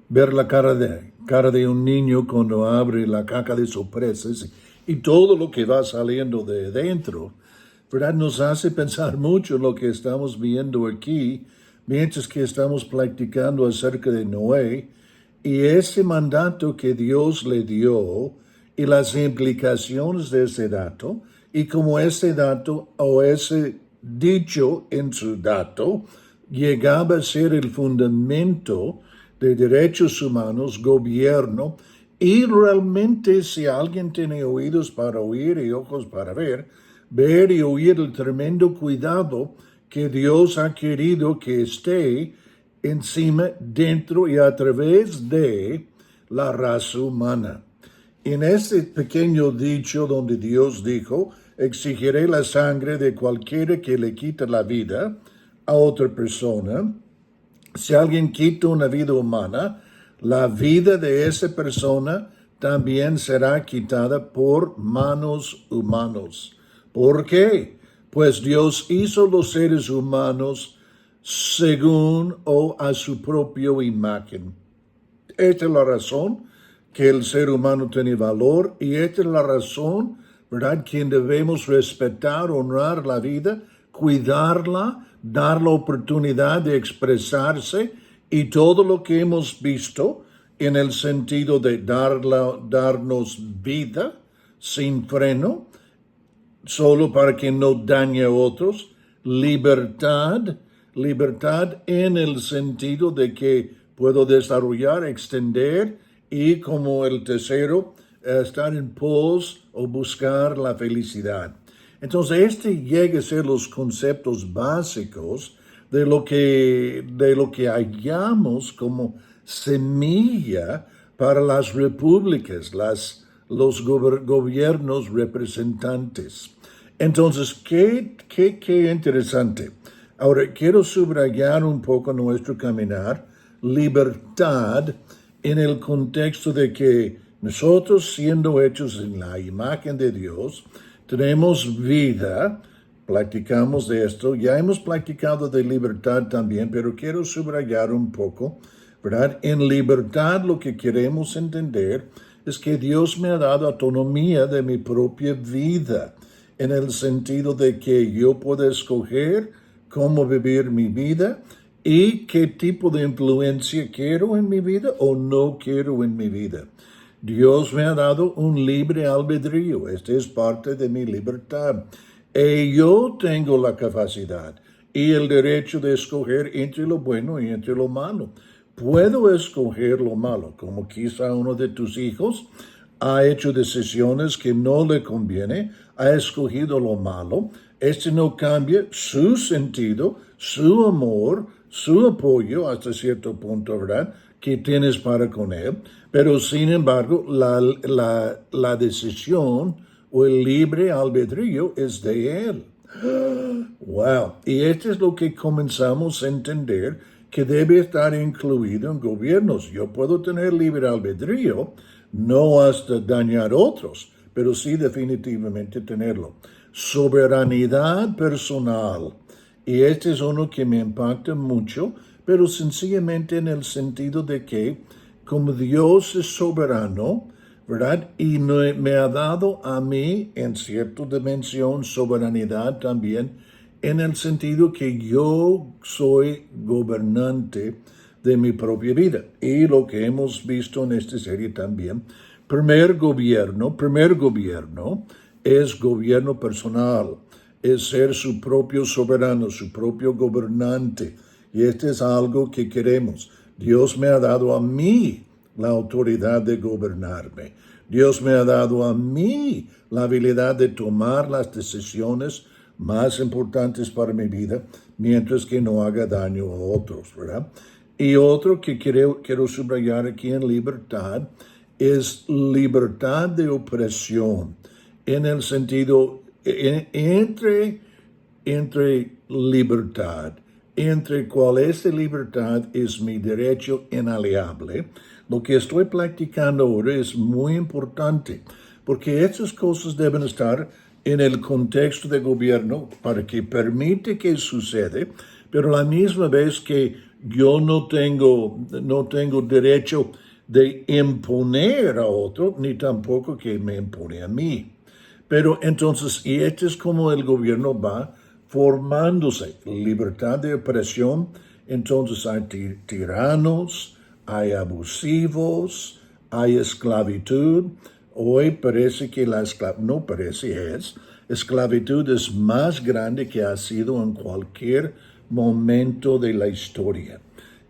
ver la cara de un niño cuando abre la caja de sorpresas y todo lo que va saliendo de dentro, ¿verdad? Nos hace pensar mucho en lo que estamos viendo aquí, mientras que estamos practicando acerca de Noé y ese mandato que Dios le dio y las implicaciones de ese dato y como ese dato o ese dicho en su dato llegaba a ser el fundamento de derechos humanos, gobierno, y realmente si alguien tiene oídos para oír y ojos para ver y oír el tremendo cuidado que Dios ha querido que esté encima, dentro y a través de la raza humana. En este pequeño dicho donde Dios dijo, exigiré la sangre de cualquiera que le quita la vida a otra persona. Si alguien quita una vida humana, la vida de esa persona también será quitada por manos humanos. ¿Por qué? Pues Dios hizo los seres humanos según o a su propia imagen. Esta es la razón que el ser humano tiene valor y esta es la razón, ¿verdad?, que debemos respetar, honrar la vida, cuidarla, dar la oportunidad de expresarse y todo lo que hemos visto en el sentido de darnos vida sin freno, solo para que no dañe a otros, libertad en el sentido de que puedo desarrollar, extender y como el tercero, estar en pos o buscar la felicidad. Entonces, este llega a ser los conceptos básicos de lo que hallamos como semilla para las repúblicas, los gobiernos representantes. Entonces, qué interesante. Ahora, quiero subrayar un poco nuestro caminar, libertad, en el contexto de que nosotros, siendo hechos en la imagen de Dios, tenemos vida, practicamos de esto, ya hemos practicado de libertad también, pero quiero subrayar un poco, ¿verdad? En libertad lo que queremos entender es que Dios me ha dado autonomía de mi propia vida, en el sentido de que yo puedo escoger cómo vivir mi vida y qué tipo de influencia quiero en mi vida o no quiero en mi vida. Dios me ha dado un libre albedrío. Este es parte de mi libertad. Y yo tengo la capacidad y el derecho de escoger entre lo bueno y entre lo malo. Puedo escoger lo malo, como quizá uno de tus hijos ha hecho decisiones que no le conviene, ha escogido lo malo. Este no cambia su sentido, su amor, su apoyo hasta cierto punto, ¿verdad?, que tienes para con él. Pero sin embargo, la decisión o el libre albedrío es de él. Wow. Y esto es lo que comenzamos a entender que debe estar incluido en gobiernos. Yo puedo tener libre albedrío, no hasta dañar a otros, pero sí definitivamente tenerlo. Soberanidad personal. Y este es uno que me impacta mucho, pero sencillamente en el sentido de que como Dios es soberano, ¿verdad? Y me ha dado a mí, en cierta dimensión, soberanidad también, en el sentido que yo soy gobernante de mi propia vida. Y lo que hemos visto en esta serie también, primer gobierno es gobierno personal, es ser su propio soberano, su propio gobernante. Y este es algo que queremos. Dios me ha dado a mí la autoridad de gobernarme. Dios me ha dado a mí la habilidad de tomar las decisiones más importantes para mi vida, mientras que no haga daño a otros, ¿verdad? Y otro que quiero subrayar aquí en libertad es libertad de opresión, en el sentido, entre libertad, entre cuál es la libertad es mi derecho inalienable. Lo que estoy practicando ahora es muy importante, porque estas cosas deben estar en el contexto de gobierno para que permite que suceda, pero a la misma vez que yo no tengo derecho de imponer a otro, ni tampoco que me impone a mí. Pero entonces, y este es como el gobierno va formándose, libertad de expresión, entonces hay tiranos, hay abusivos, hay esclavitud. Hoy parece que no parece, esclavitud es más grande que ha sido en cualquier momento de la historia.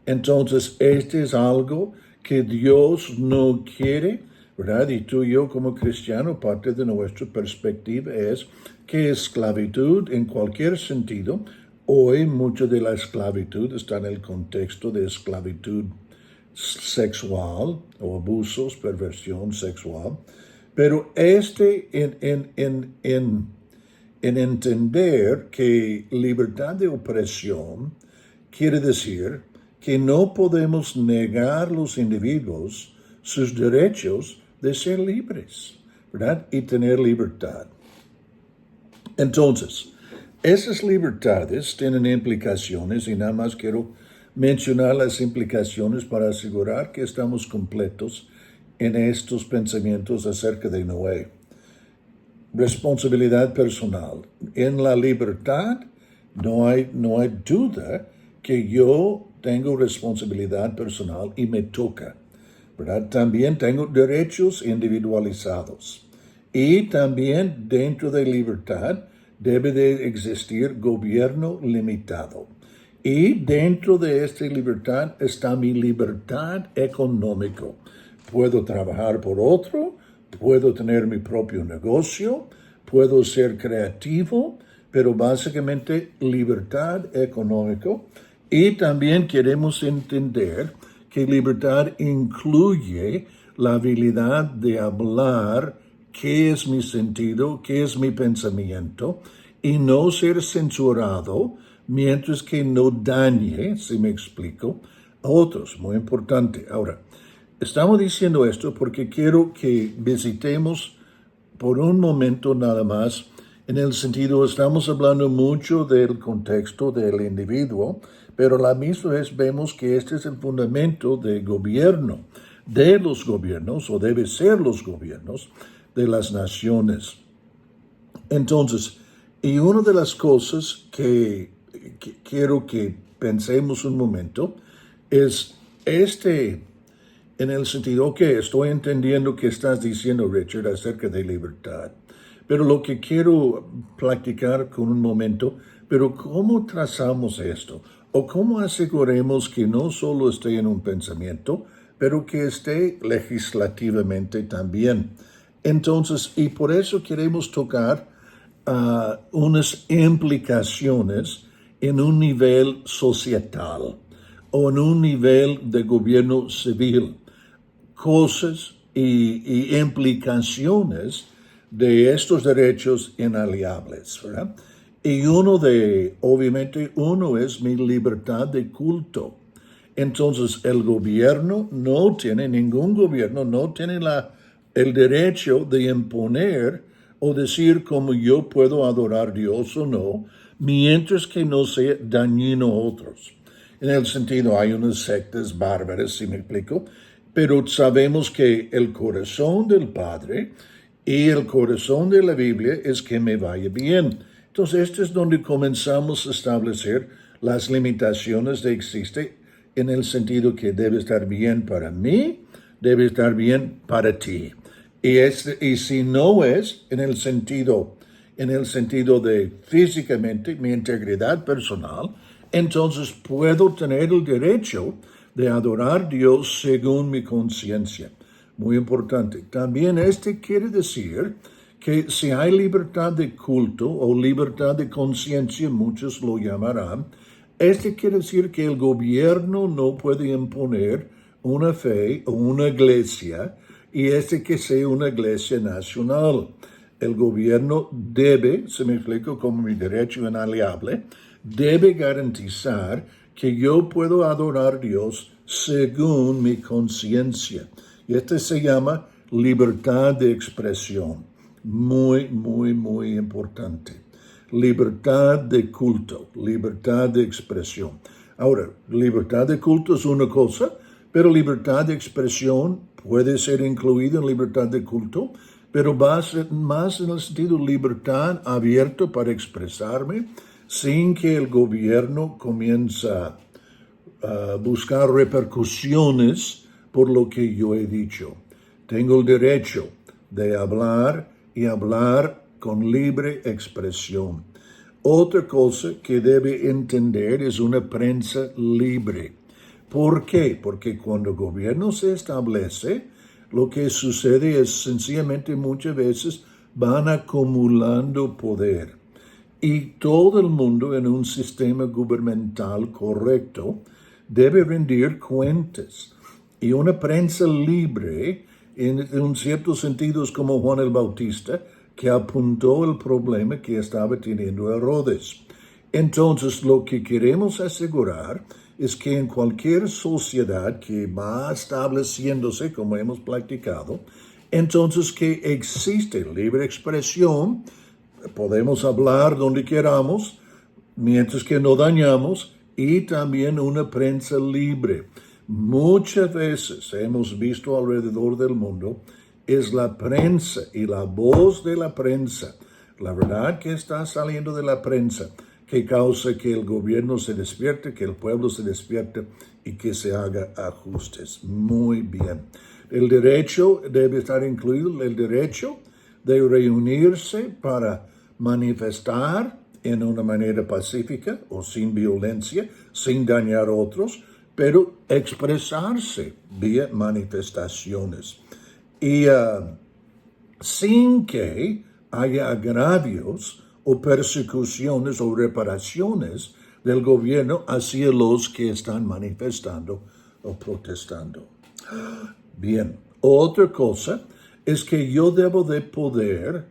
Entonces, este es algo que Dios no quiere, ¿verdad? Y tú y yo como cristiano, parte de nuestra perspectiva es que esclavitud en cualquier sentido, hoy mucha de la esclavitud está en el contexto de esclavitud sexual o abusos, perversión sexual, pero en entender que libertad de opresión quiere decir que no podemos negar a los individuos sus derechos de ser libres, ¿verdad? Y tener libertad. Entonces, esas libertades tienen implicaciones y nada más quiero mencionar las implicaciones para asegurar que estamos completos en estos pensamientos acerca de Noé. Responsabilidad personal. En la libertad no hay duda que yo tengo responsabilidad personal y me toca, ¿verdad? También tengo derechos individualizados. Y también dentro de libertad debe de existir gobierno limitado. Y dentro de esta libertad está mi libertad económica. Puedo trabajar por otro, puedo tener mi propio negocio, puedo ser creativo, pero básicamente libertad económica. Y también queremos entender que libertad incluye la habilidad de hablar qué es mi sentido, qué es mi pensamiento, y no ser censurado mientras que no dañe, si me explico, a otros. Muy importante. Ahora, estamos diciendo esto porque quiero que visitemos por un momento nada más, en el sentido, estamos hablando mucho del contexto del individuo, pero a la misma vez vemos que este es el fundamento del gobierno, de los gobiernos, o debe ser los gobiernos de las naciones. Entonces, y una de las cosas que quiero que pensemos un momento es en el sentido que estoy entendiendo que estás diciendo, Richard, acerca de libertad. Pero lo que quiero platicar con un momento, pero ¿cómo trazamos esto? ¿O cómo aseguremos que no solo esté en un pensamiento, pero que esté legislativamente también? Entonces, y por eso queremos tocar unas implicaciones en un nivel societal o en un nivel de gobierno civil, cosas y implicaciones de estos derechos inalienables, ¿verdad? Y obviamente uno es mi libertad de culto. Entonces, ningún gobierno no tiene el derecho de imponer o decir cómo yo puedo adorar a Dios o no, mientras que no sea dañino a otros. En el sentido, hay unas sectas bárbaras, si me explico, pero sabemos que el corazón del Padre y el corazón de la Biblia es que me vaya bien. Entonces, este es donde comenzamos a establecer las limitaciones que existen en el sentido que debe estar bien para mí, debe estar bien para ti. Y si no es en el sentido de físicamente mi integridad personal, entonces puedo tener el derecho de adorar a Dios según mi conciencia. Muy importante. También quiere decir que si hay libertad de culto o libertad de conciencia, muchos lo llamarán, quiere decir que el gobierno no puede imponer una fe o una iglesia, y que sea una iglesia nacional. El gobierno debe, se me explico como mi derecho inalienable, debe garantizar que yo puedo adorar a Dios según mi conciencia. Y se llama libertad de expresión. Muy, muy, muy importante. Libertad de culto, libertad de expresión. Ahora, libertad de culto es una cosa, pero libertad de expresión puede ser incluida en libertad de culto, pero va a ser más en el sentido libertad abierto para expresarme sin que el gobierno comience a buscar repercusiones por lo que yo he dicho. Tengo el derecho de hablar y hablar con libre expresión. Otra cosa que debe entender es una prensa libre. ¿Por qué? Porque cuando el gobierno se establece, lo que sucede es sencillamente muchas veces van acumulando poder. Y todo el mundo en un sistema gubernamental correcto debe rendir cuentas. Y una prensa libre, en un cierto sentido, es como Juan el Bautista, que apuntó el problema que estaba teniendo Herodes. Entonces, lo que queremos asegurar es que en cualquier sociedad que va estableciéndose, como hemos platicado, entonces que existe libre expresión, podemos hablar donde queramos, mientras que no dañamos, y también una prensa libre. Muchas veces hemos visto alrededor del mundo, es la prensa y la voz de la prensa, la verdad que está saliendo de la prensa, que causa que el gobierno se despierte, que el pueblo se despierte y que se haga ajustes. Muy bien. El derecho debe estar incluido, el derecho de reunirse para manifestar en una manera pacífica o sin violencia, sin dañar a otros, pero expresarse vía manifestaciones. Y sin que haya agravios o persecuciones o reparaciones del gobierno hacia los que están manifestando o protestando. Bien, otra cosa es que yo debo de poder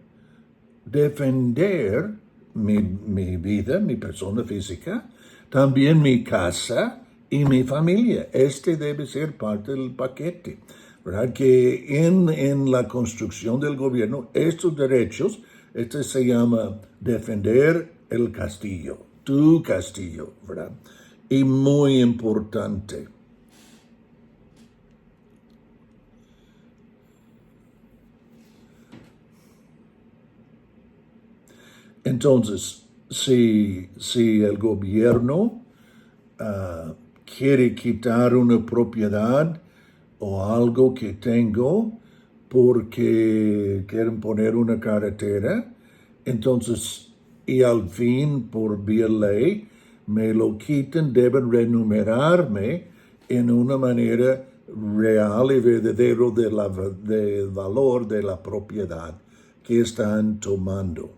defender mi vida, mi persona física, también mi casa y mi familia. Este debe ser parte del paquete. ¿Verdad? Que en la construcción del gobierno, estos derechos, este se llama defender el castillo, tu castillo, ¿verdad? Y muy importante. Entonces, si el gobierno quiere quitar una propiedad o algo que tengo porque quieren poner una carretera, entonces, y al fin, por vía ley, me lo quiten, deben renumerarme en una manera real y verdadero del valor de la propiedad que están tomando.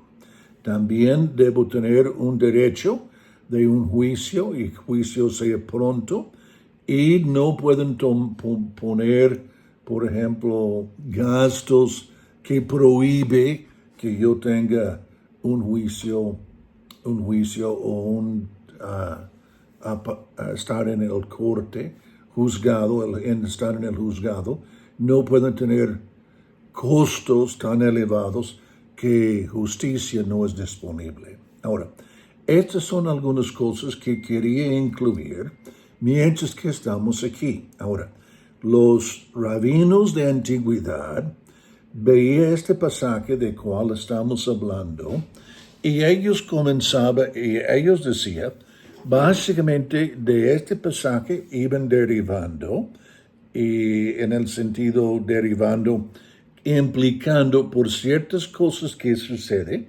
También debo tener un derecho de un juicio y juicio sea pronto y no pueden poner, por ejemplo, gastos que prohíbe que yo tenga un juicio o estar en el corte, juzgado, estar en el juzgado. No pueden tener costos tan elevados que justicia no es disponible. Ahora, estas son algunas cosas que quería incluir mientras que estamos aquí. Ahora, los rabinos de antigüedad veían este pasaje de cual estamos hablando y ellos comenzaban, y ellos decían, básicamente de este pasaje iban derivando, y en el sentido derivando, implicando por ciertas cosas que suceden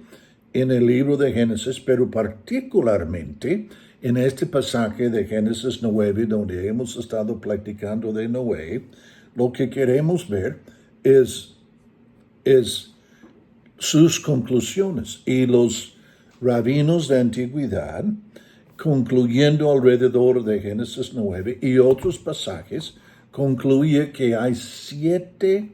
en el libro de Génesis, pero particularmente en este pasaje de Génesis 9, donde hemos estado platicando de Noé, lo que queremos ver es sus conclusiones. Y los rabinos de antigüedad, concluyendo alrededor de Génesis 9 y otros pasajes, concluye que hay 7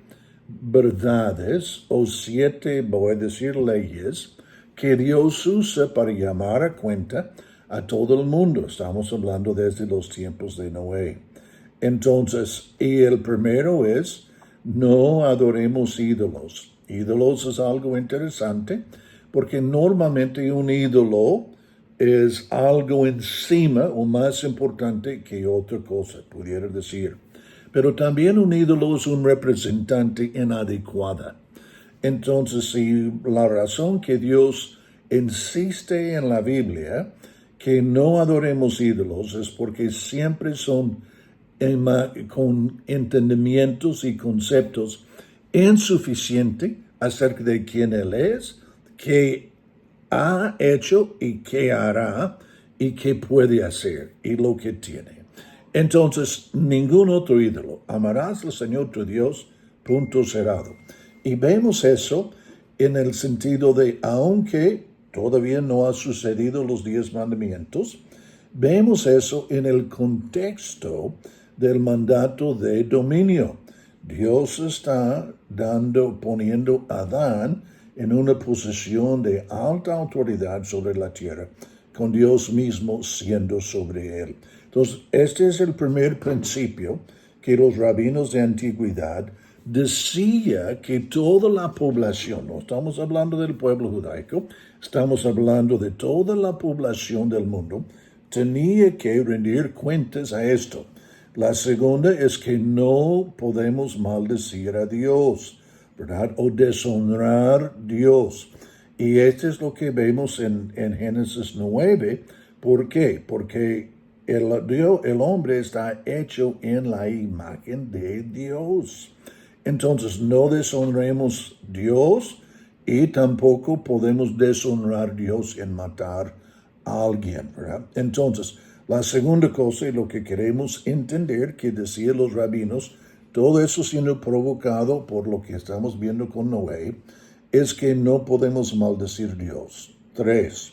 verdades o 7, voy a decir, leyes que Dios usa para llamar a cuenta a todo el mundo. Estamos hablando desde los tiempos de Noé. Entonces, y el primero es, no adoremos ídolos. Ídolos es algo interesante porque normalmente un ídolo es algo encima o más importante que otra cosa, pudiera decir. Pero también un ídolo es un representante inadecuada. Entonces, si la razón que Dios insiste en la Biblia que no adoremos ídolos es porque siempre son con entendimientos y conceptos insuficientes acerca de quién Él es, qué ha hecho y qué hará y qué puede hacer y lo que tiene. Entonces, ningún otro ídolo. Amarás al Señor tu Dios, punto cerrado. Y vemos eso en el sentido de, aunque todavía no ha sucedido los 10 mandamientos, vemos eso en el contexto del mandato de dominio. Dios está poniendo a Adán en una posición de alta autoridad sobre la tierra, con Dios mismo siendo sobre él. Entonces, este es el primer principio que los rabinos de antigüedad decía que toda la población, no estamos hablando del pueblo judaico, estamos hablando de toda la población del mundo, tenía que rendir cuentas a esto. La segunda es que no podemos maldecir a Dios, ¿verdad? O deshonrar a Dios. Y esto es lo que vemos en Génesis 9. ¿Por qué? Porque el hombre está hecho en la imagen de Dios. Entonces no deshonremos a Dios y tampoco podemos deshonrar a Dios en matar a alguien, ¿verdad? Entonces, la segunda cosa y lo que queremos entender que decían los rabinos, todo eso siendo provocado por lo que estamos viendo con Noé, es que no podemos maldecir a Dios. 3.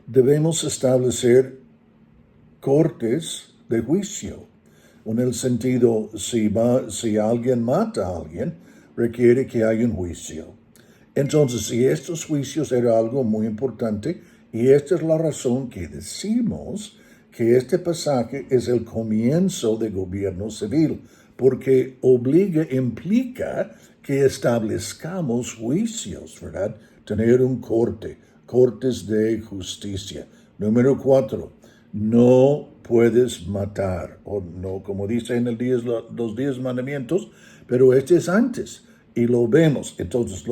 Debemos establecer cortes de juicio. En el sentido, si alguien mata a alguien, requiere que haya un juicio. Entonces, si estos juicios eran algo muy importante, y esta es la razón que decimos que este pasaje es el comienzo del gobierno civil, porque implica que establezcamos juicios, ¿verdad? Tener un cortes de justicia. Número 4, no puedes matar, o no, como dice en los 10 mandamientos, pero este es antes, y lo vemos. Entonces,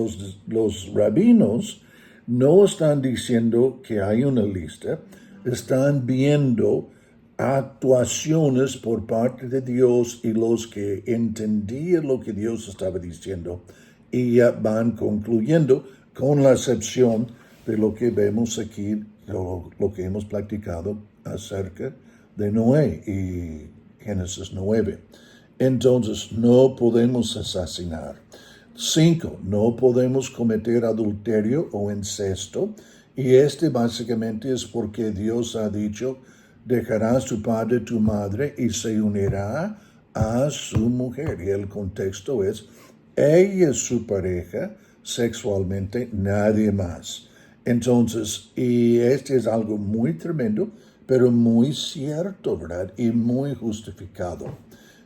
los rabinos no están diciendo que hay una lista, están viendo actuaciones por parte de Dios y los que entendían lo que Dios estaba diciendo y ya van concluyendo, con la excepción de lo que vemos aquí, lo que hemos platicado acerca de Noé y Génesis 9. Entonces, no podemos asesinar. 5. No podemos cometer adulterio o incesto. Y básicamente es porque Dios ha dicho, dejarás tu padre, tu madre y se unirá a su mujer. Y el contexto es, ella es su pareja sexualmente, nadie más. Entonces, y es algo muy tremendo, pero muy cierto, ¿verdad? Y muy justificado.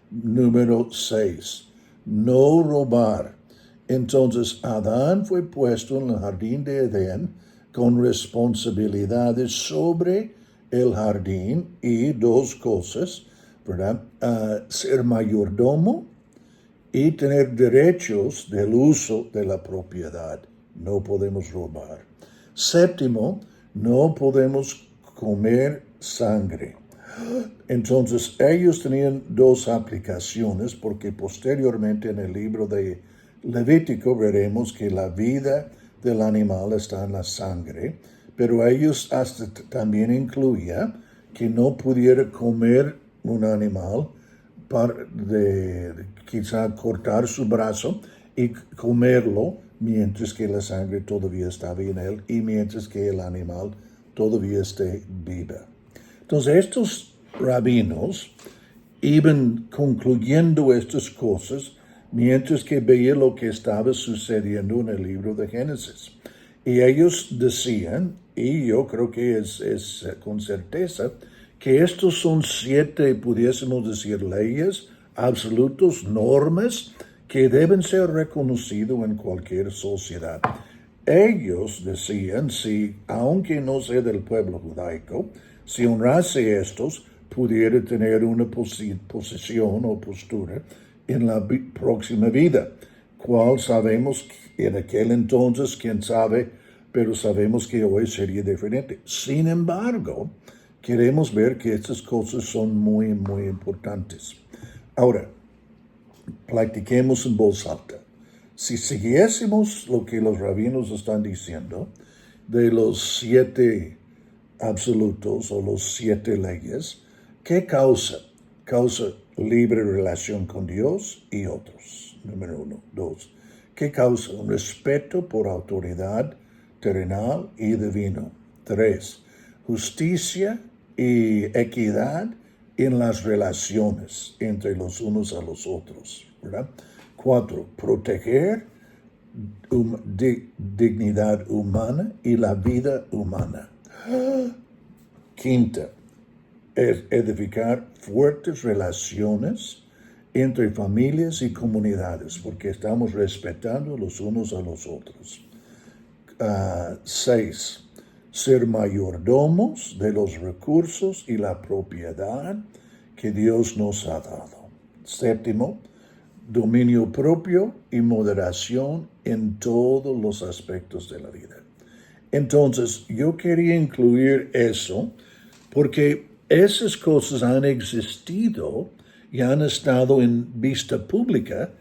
Número 6. No robar. Entonces, Adán fue puesto en el jardín de Edén con responsabilidades sobre el jardín y 2 cosas, ¿verdad? Ser mayordomo y tener derechos del uso de la propiedad. No podemos robar. 7, no podemos comer sangre. Entonces, ellos tenían 2 aplicaciones porque posteriormente en el libro de Levítico veremos que la vida del animal está en la sangre, pero ellos hasta también incluía que no pudiera comer un animal quizá cortar su brazo y comerlo mientras que la sangre todavía estaba en él y mientras que el animal todavía esté viva. Entonces estos rabinos iban concluyendo estas cosas mientras que veía lo que estaba sucediendo en el libro de Génesis. Y ellos decían, y yo creo que es con certeza, que estos son 7, pudiésemos decir, leyes, absolutos, normas, que deben ser reconocidos en cualquier sociedad. ellos decían, si, aunque no sea del pueblo judaico, si honrase estos, pudiera tener una posición o postura en la próxima vida, cual sabemos en aquel entonces, quién sabe, pero sabemos que hoy sería diferente. Sin embargo, queremos ver que estas cosas son muy, muy importantes. Ahora, practiquemos en voz alta. Si siguiésemos lo que los rabinos están diciendo de los 7 absolutos o los 7 leyes, ¿qué causa? Causa libre relación con Dios y otros. Número 1. 2. ¿Qué causa? Un respeto por autoridad terrenal y divino. 3. Justicia y equidad en las relaciones entre los unos a los otros, ¿verdad? 4. Proteger dignidad humana y la vida humana. 5. Edificar fuertes relaciones entre familias y comunidades, porque estamos respetando los unos a los otros. 6. Ser mayordomos de los recursos y la propiedad que Dios nos ha dado. 7. Dominio propio y moderación en todos los aspectos de la vida. Entonces, yo quería incluir eso porque esas cosas han existido y han estado en vista pública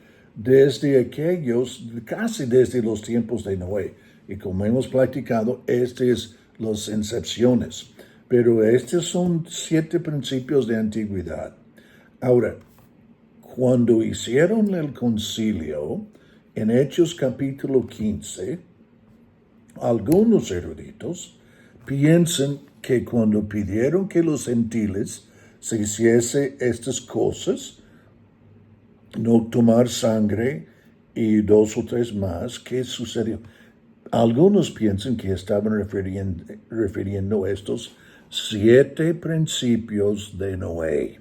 casi desde los tiempos de Noé. Y como hemos platicado, estas son las excepciones. Pero estos son 7 principios de antigüedad. Ahora, cuando hicieron el concilio, en Hechos capítulo 15, algunos eruditos piensan que cuando pidieron que los gentiles se hiciese estas cosas, no tomar sangre y 2 o 3 más, ¿qué sucedió? Algunos piensan que estaban refiriendo a estos 7 principios de Noé.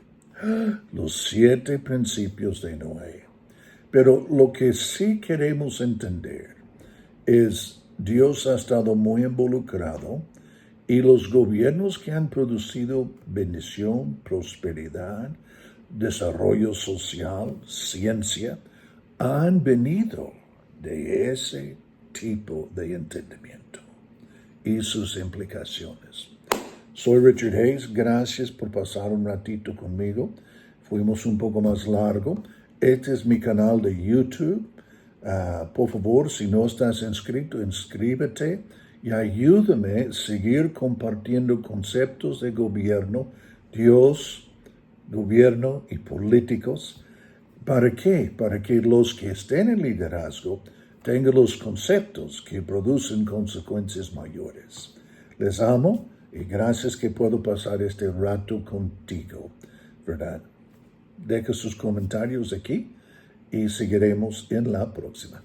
Los 7 principios de Noé. Pero lo que sí queremos entender es Dios ha estado muy involucrado y los gobiernos que han producido bendición, prosperidad, desarrollo social, ciencia, han venido de ese tipo de entendimiento y sus implicaciones. Soy Richard Hayes, gracias por pasar un ratito conmigo. Fuimos un poco más largo. Este es mi canal de YouTube. Por favor, si no estás inscrito, inscríbete y ayúdame a seguir compartiendo conceptos de gobierno, Dios, gobierno y políticos. ¿Para qué? Para que los que estén en liderazgo tengan los conceptos que producen consecuencias mayores. Les amo y gracias que puedo pasar este rato contigo, ¿verdad? Deja sus comentarios aquí y seguiremos en la próxima.